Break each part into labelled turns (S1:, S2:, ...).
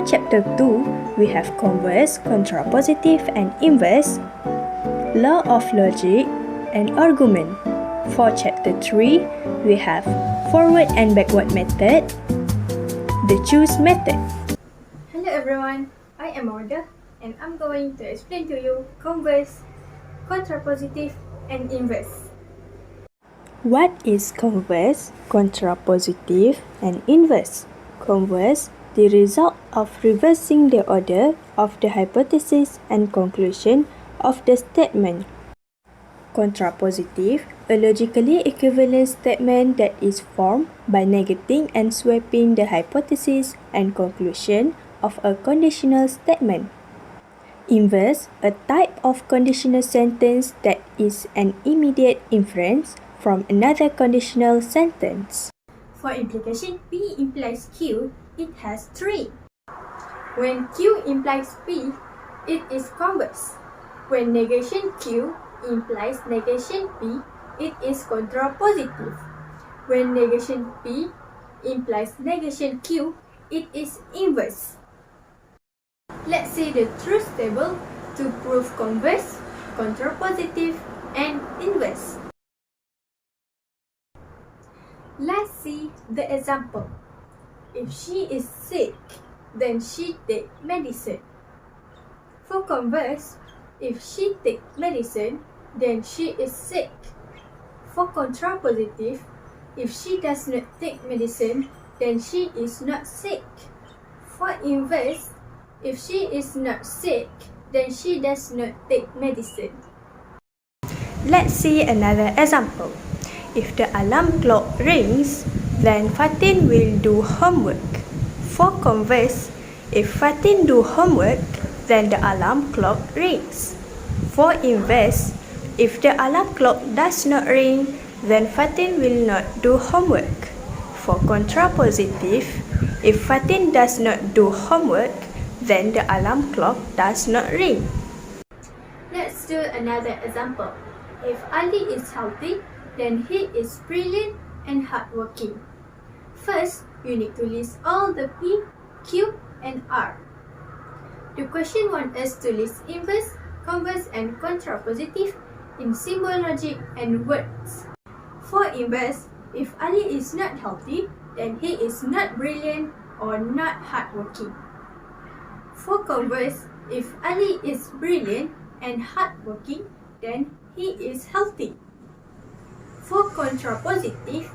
S1: chapter 2, we have converse, contrapositive and inverse, law of logic and argument. For chapter 3, we have forward and backward method, the choose method.
S2: Hello everyone, I am Orda and I'm going to explain to you converse, contrapositive and inverse.
S1: What is converse, contrapositive and inverse? Converse, the result of reversing the order of the hypothesis and conclusion of the statement. Contrapositive, a logically equivalent statement that is formed by negating and swapping the hypothesis and conclusion of a conditional statement. Inverse, a type of conditional sentence that is an immediate inference from another conditional sentence.
S2: For implication P implies Q, it has 3. When Q implies P, it is converse. When negation Q implies negation P, it is contrapositive. When negation P implies negation Q, it is inverse. Let's see the truth table to prove converse, contrapositive, and inverse. Let's see the example. If she is sick, then she take medicine. For converse, if she take medicine, then she is sick. For contrapositive, if she does not take medicine, then she is not sick. For inverse, if she is not sick, then she does not take medicine.
S1: Let's see another example. If the alarm clock rings, then Fatin will do homework. For converse, if Fatin do homework, then the alarm clock rings. For inverse, if the alarm clock does not ring, then Fatin will not do homework. For contrapositive, if Fatin does not do homework, then the alarm clock does not ring.
S2: Let's do another example. If Ali is healthy, then he is brilliant and hardworking. First, you need to list all the P, Q, and R. The question wants us to list inverse, converse, and contrapositive in symbol logic and words. For inverse, if Ali is not healthy, then he is not brilliant or not hardworking. For converse, if Ali is brilliant and hardworking, then he is healthy. For contrapositive,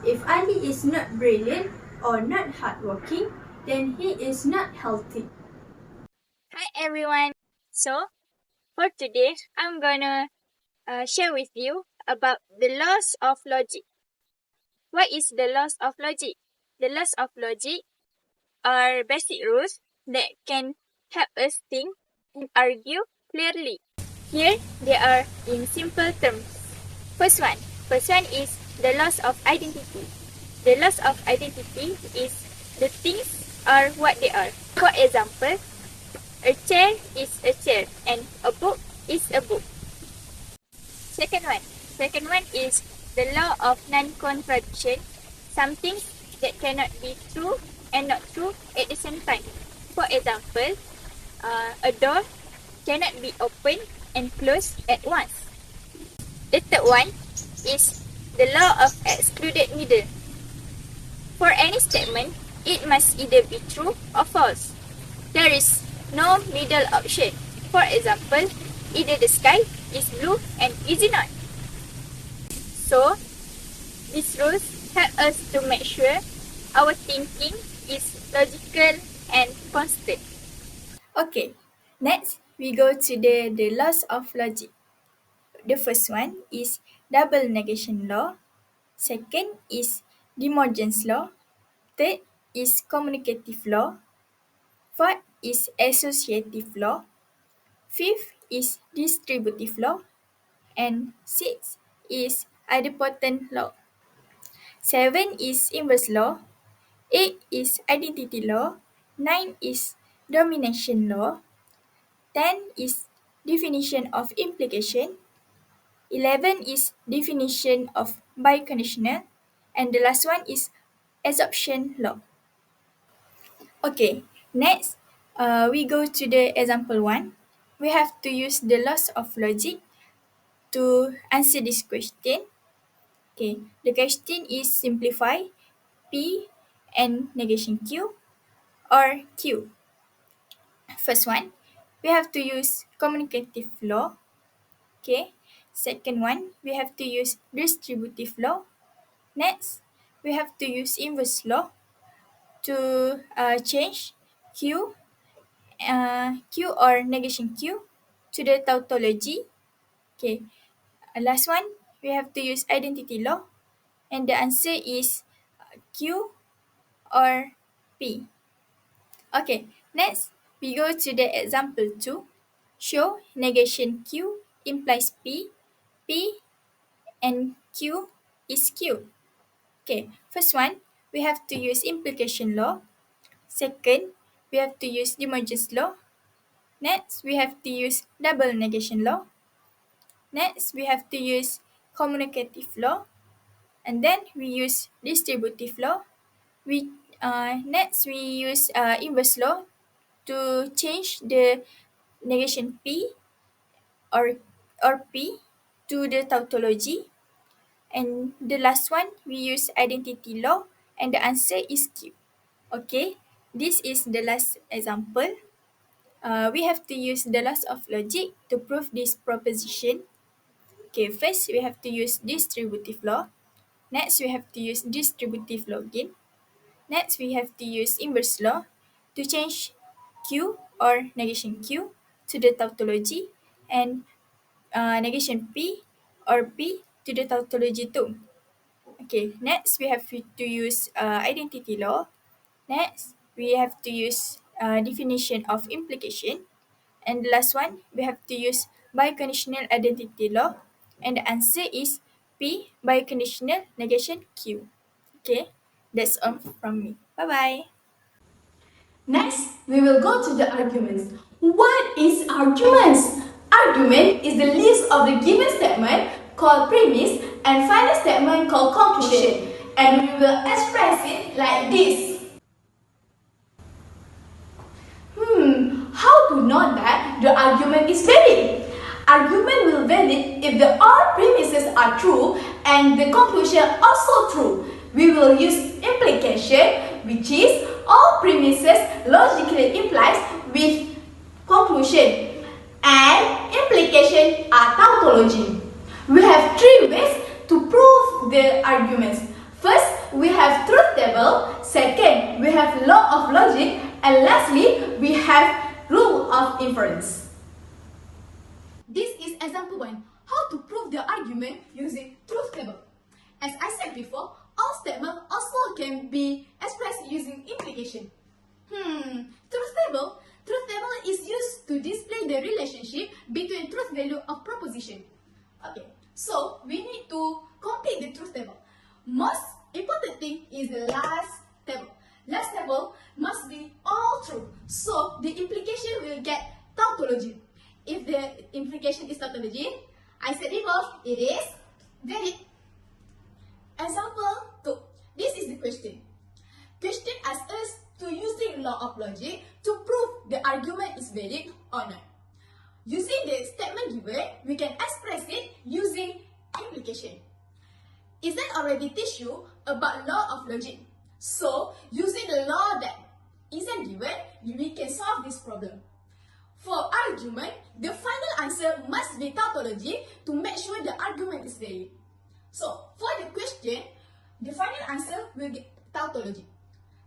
S2: if Ali is not brilliant or not hardworking, then he is not healthy.
S3: Hi everyone. So, for today, I'm gonna share with you about the laws of logic. What is the laws of logic? The laws of logic are basic rules that can help us think and argue clearly. Here, they are in simple terms. First one is the loss of identity. The loss of identity is the things are what they are. For example, a chair is a chair and a book is a book. Second one is the law of non-contradiction. Some things that cannot be true and not true at the same time. For example, a door cannot be opened and closed at once. The third one is the law of excluded middle. For any statement, it must either be true or false. There is no middle option. For example, either the sky is blue and is it not. So, these rules help us to make sure our thinking is logical and constant.
S2: Okay, next we go to the laws of logic. The first one is double negation law. Second is De Morgan's law. Third is communicative law. Fourth is associative law. Fifth is distributive law. And sixth is idempotent law. 7 is inverse law. 8 is identity law. 9 is domination law. 10 is definition of implication. 11 is definition of biconditional. And the last one is absorption law. Okay, Next, we go to the example 1. We have to use the laws of logic to answer this question. Okay, the question is simplify P and negation Q or Q. First one, we have to use communicative law. Okay. Second one, we have to use distributive law. Next, we have to use inverse law to change Q or negation Q to the tautology. Okay. Last one, we have to use identity law, and the answer is Q or P. Okay, next we go to the example 2. Show negation Q implies P and Q is Q. Okay, first one, we have to use implication law. Second, we have to use divergence law. Next, we have to use double negation law. Next, we have to use communicative law. And then we use distributive law. Next, we use inverse law to change the negation P or P to the tautology. And the last one, we use identity law, and the answer is Q. Okay, this is the last example. We have to use the laws of logic to prove this proposition. Okay, first we have to use distributive law. Next, we have to use distributive law again. Next, we have to use inverse law to change Q or negation Q to the tautology, and negation P or P to the tautology too. Okay, next we have to use identity law. Next, we have to use definition of implication. And the last one, we have to use biconditional identity law. And the answer is P biconditional negation Q. Okay, that's all from me. Bye-bye.
S4: Next, we will go to the arguments. What is arguments? Argument is the list of the given statement called premise and final statement called conclusion. And we will express it like this. How to know that the argument is valid? Argument will valid if the all premises are true and the conclusion also true. We will use implication, which is all premises logically implies with conclusion, and implication are tautology. We have three ways to prove the arguments. First, we have truth table. Second, we have law of logic. And lastly, we have rule of inference. This is example 1. How to prove the argument using truth table. As I said before, all statements also can be expressed using implication. Truth table. Truth table is used to display the relationship between truth value of proposition. Okay, so we need to complete the truth table. Most important thing is the last table. Last table must be all true. So the implication will get tautology. If the implication is tautology, I said before, it is valid. Example 2. This is the question. Question asks us to using law of logic to prove the argument is valid or not. Using the statement given, we can express it using implication. Isn't already teach you about law of logic? So, using the law that isn't given, we can solve this problem. For argument, the final answer must be tautology to make sure the argument is valid. So, for the question, the final answer will be tautology.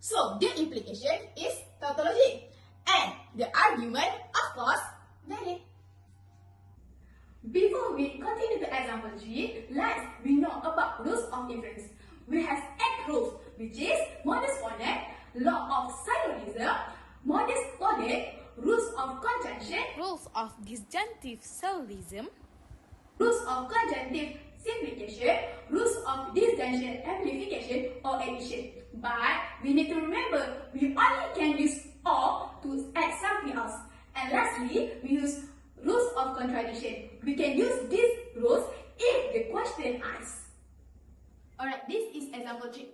S4: So, the implication is tautology. And the argument, of course, valid. Before we continue to example 3, let's we know about rules of inference. We have 8 rules, which is modus ponens, law of syllogism, modus ponens, rules of conjunction,
S5: rules of disjunctive syllogism,
S4: rules of conjunctive simplification, rules of disjunction amplification or addition. But we need to remember, we only can use or to add something else. And lastly, we use rules of contradiction. We can use these rules if the question asks. Alright, this is example 3.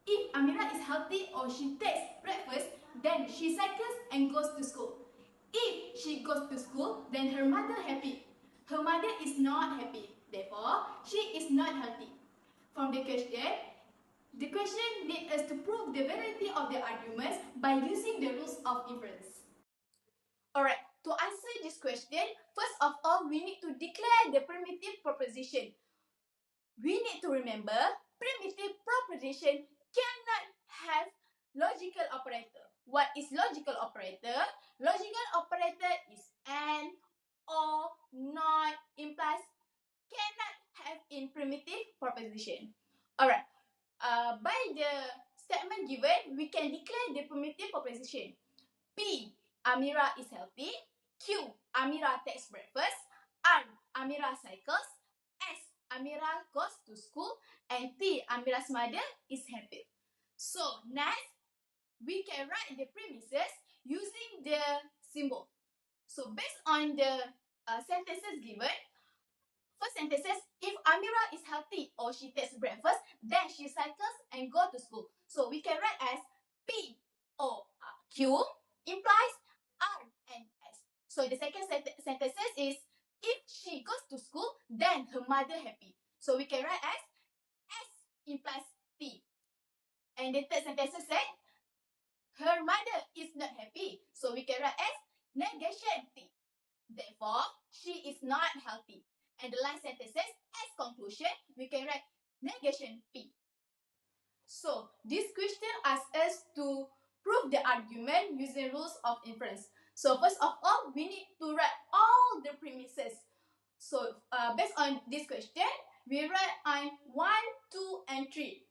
S4: If Amira is healthy or she takes breakfast, then she cycles and goes to school. If she goes to school, then her mother happy. Her mother is not happy. Therefore, she is not healthy. From the question needs us to prove the validity of the arguments by using the rules of inference. Alright, to answer this question, first of all, we need to declare the primitive proposition. We need to remember, primitive proposition cannot have logical operator. What is logical operator? Logical operator is and, or, not, implies, cannot have in primitive proposition. Alright, by the statement given, we can declare the primitive proposition. P, Amira is healthy. Q, Amira takes breakfast. R, Amira cycles. S, Amira goes to school. And T, Amira's mother is happy. So next, we can write the premises using the symbol. So based on the sentences given, first sentence says, if Amira is healthy or she takes breakfast, then she cycles and go to school. So we can write as P or Q implies R and S. So the second sentence is, if she goes to school, then her mother happy. So we can write as S implies T. And the third sentence said, her mother is not happy. So we can write as negation T. Therefore, she is not healthy. And the last sentence says, as conclusion, we can write negation P. So, this question asks us to prove the argument using rules of inference. So, first of all, we need to write all the premises. So, based on this question, we write on 1, 2, and 3.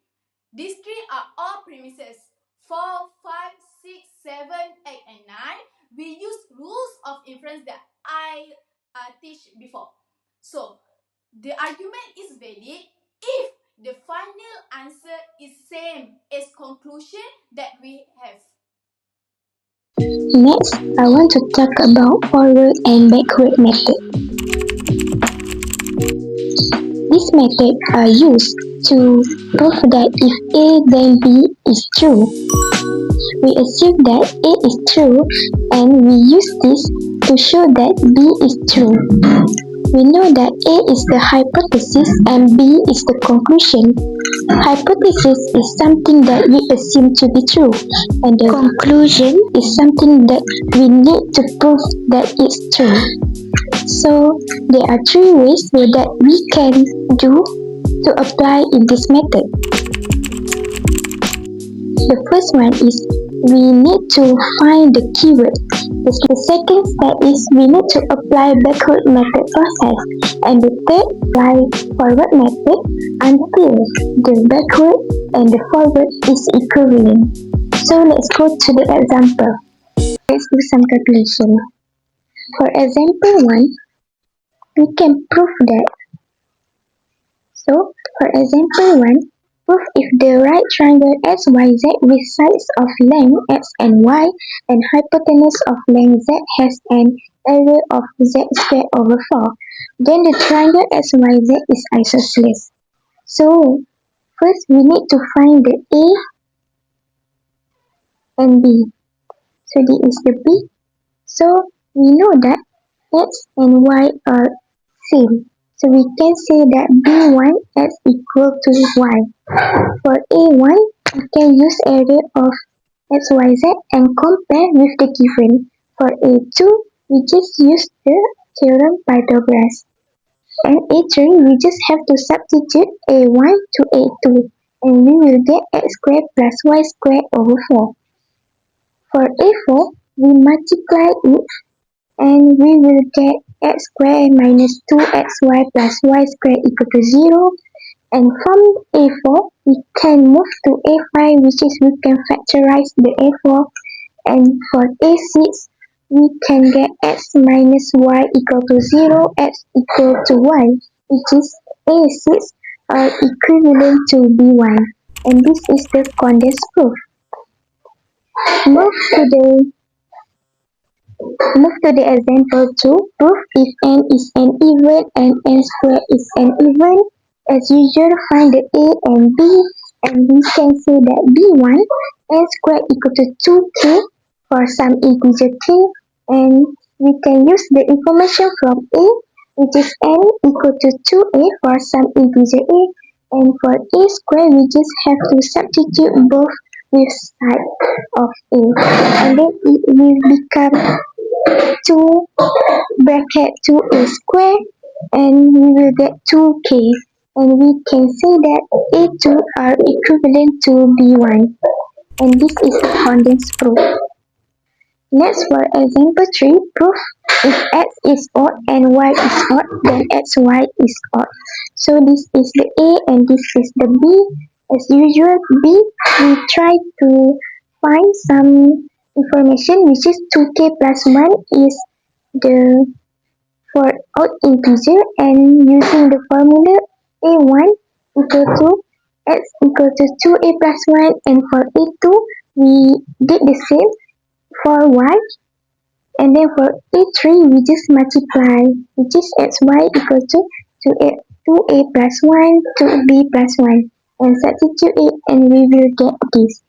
S4: These three are all premises. 4, 5, 6, 7, 8, and 9. We use rules of inference that I teach before. So, the argument is valid if the final answer is same as conclusion that we have.
S6: Next, I want to talk about forward and backward method. These methods are used to prove that if A then B is true. We assume that A is true and we use this to show that B is true. We know that A is the hypothesis and B is the conclusion. Hypothesis is something that we assume to be true, and the conclusion is something that we need to prove that it's true. So, there are three ways that we can do to apply in this method. The first one is we need to find the keyword. The second step is we need to apply backward method process, and the third apply forward method until the backward and the forward is equivalent. So let's go to the example. Let's do some calculation. For example 1, we can prove that. So for example 1, prove if the right triangle XYZ with sides of length x and y and hypotenuse of length z has an area of z squared over 4, then the triangle XYZ is isosceles. So first we need to find the A and B. So this is the B. So we know that x and y are same. So we can say that B1 is equal to y. For A1, we can use area of XYZ and compare with the given. For A2, we just use the theorem Pythagoras. And A3, we just have to substitute A1 to A2. And we will get x squared plus y squared over 4. For A4, we multiply it and we will get x squared minus 2xy plus y squared equal to 0. And from A4, we can move to A5, which is we can factorize the A4. And for A6, we can get x minus y equal to 0, x equal to y, which is A6 are equivalent to B1. And this is the condensed proof. Move to the example 2. Prove if n is an even and n squared is an even. As usual, find the A and B, and we can say that B1 n squared equal to 2k for some integer k, and we can use the information from a, which is n equal to 2a for some integer a, and for a square we just have to substitute both with side of a, and then it will become 2 bracket 2a square, and we will get 2k, and we can say that a2 are equivalent to b1, and this is a condensed proof. Next, for example 3, proof if x is odd and y is odd, then xy is odd. So this is the A and this is the B. As usual, B, we try to find some information, which is 2k plus 1 is the for odd integer, and using the formula a1 equal to x equal to 2a plus 1, and for a2 we did the same for y, and then for a3 we just multiply, which is xy equal to 2a plus 1 2b plus 1, and substitute it and we will get this.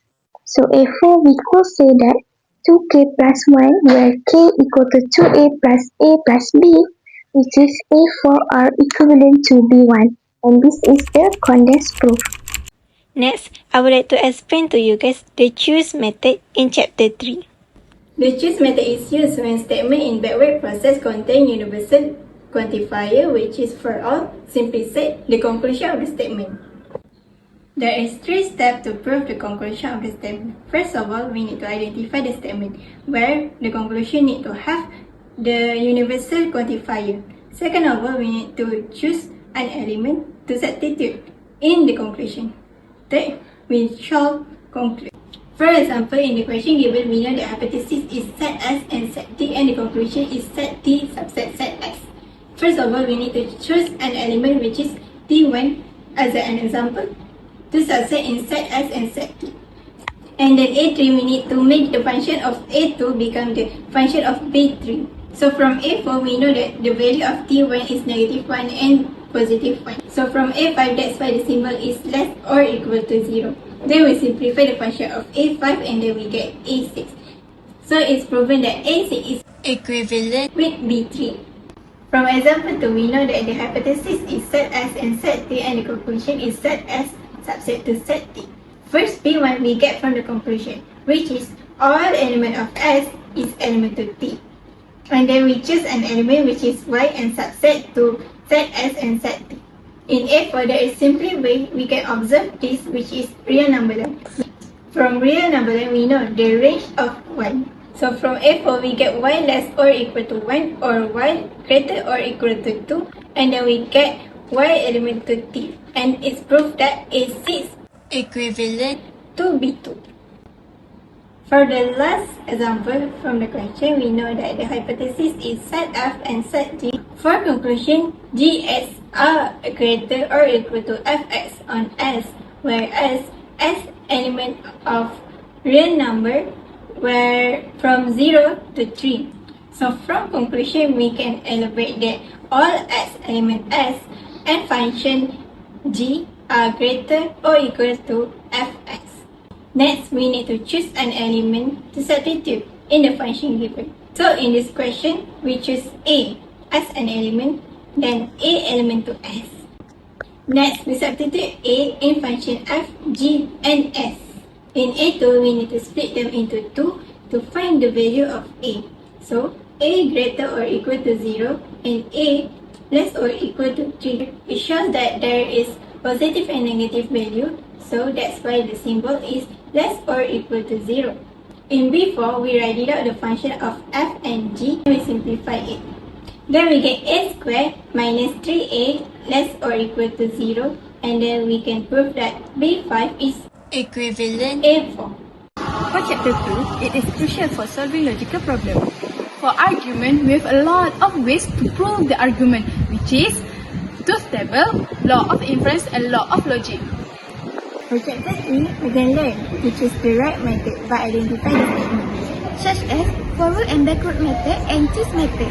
S6: So a4 we could say that 2k plus 1, where k equal to 2a plus b, which is a4 are equivalent to b1, and this is the condensed proof.
S1: Next, I would like to explain to you guys the choose method in chapter 3.
S2: The choose method is used when statement in backward process contain universal quantifier, which is for all. Simply said, the conclusion of the statement. There is 3 steps to prove the conclusion of the statement. First of all, we need to identify the statement, where the conclusion need to have the universal quantifier. Second of all, we need to choose an element to substitute in the conclusion. Third, we shall conclude. For example, in the question given, we know the hypothesis is set S and set T, and the conclusion is set T subset set X. First of all, we need to choose an element which is T1 as an example to subset in set S and set T. And then A3, we need to make the function of A2 become the function of B3. So from A4, we know that the value of T1 is -1 and +1. So from A5, that's why the symbol is less or equal to 0. Then we simplify the function of A5 and then we get A6. So it's proven that A6 is equivalent with B3. From example 2, we know that the hypothesis is set S and set T, and the conclusion is set S subset to set T. First, B1 we get from the conclusion, which is all element of S is element to T. And then we choose an element which is Y and subset to set S and set T. In A4, there is simply way we can observe this, which is real number line. From real number line, we know the range of 1. So from A4, we get Y less or equal to 1 or Y greater or equal to 2, and then we get Y element to T. And it's proof that A6 equivalent to B2. For the last example from the question, we know that the hypothesis is set F and set G. For conclusion, Gs are greater or equal to Fx on S, whereas S element of real number were from 0 to 3. So from conclusion, we can elaborate that all S element S and function G are greater or equal to Fx. Next, we need to choose an element to substitute in the function given. So in this question, we choose A as an element, then A element to S. Next, we substitute A in function F, G, and S. In A2, we need to split them into 2 to find the value of A. So, A greater or equal to 0 and A less or equal to 3. It shows that there is positive and negative value, so that's why the symbol is less or equal to 0. In B4, we write it out the function of F and G, and we simplify it. Then we get A squared minus 3A less or equal to 0, and then we can prove that B5 is equivalent A4.
S4: For chapter 2, it is crucial for solving logical problems. For argument, we have a lot of ways to prove the argument, which is truth table, law of inference, and law of logic.
S2: For chapter 3, we can learn to choose the right method by identifying the statement, such as forward and backward method and choose method.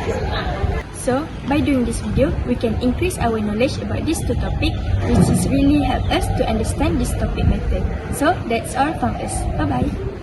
S1: So, by doing this video, we can increase our knowledge about these two topics, which is really help us to understand this topic better. So, that's all from us. Bye-bye.